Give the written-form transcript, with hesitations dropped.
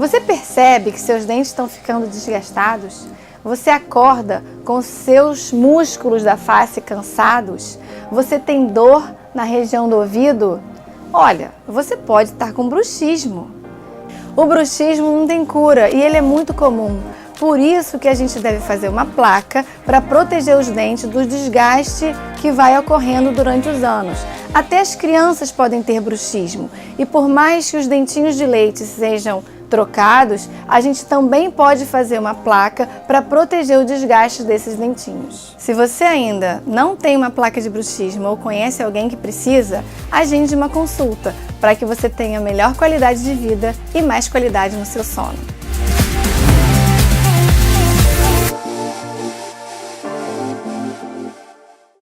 Você percebe que seus dentes estão ficando desgastados? Você acorda com seus músculos da face cansados? Você tem dor na região do ouvido? Olha, você pode estar com bruxismo. O bruxismo não tem cura e ele é muito comum. Por isso que a gente deve fazer uma placa para proteger os dentes do desgaste que vai ocorrendo durante os anos. Até as crianças podem ter bruxismo e por mais que os dentinhos de leite sejam trocados, a gente também pode fazer uma placa para proteger o desgaste desses dentinhos. Se você ainda não tem uma placa de bruxismo ou conhece alguém que precisa, agende uma consulta para que você tenha melhor qualidade de vida e mais qualidade no seu sono.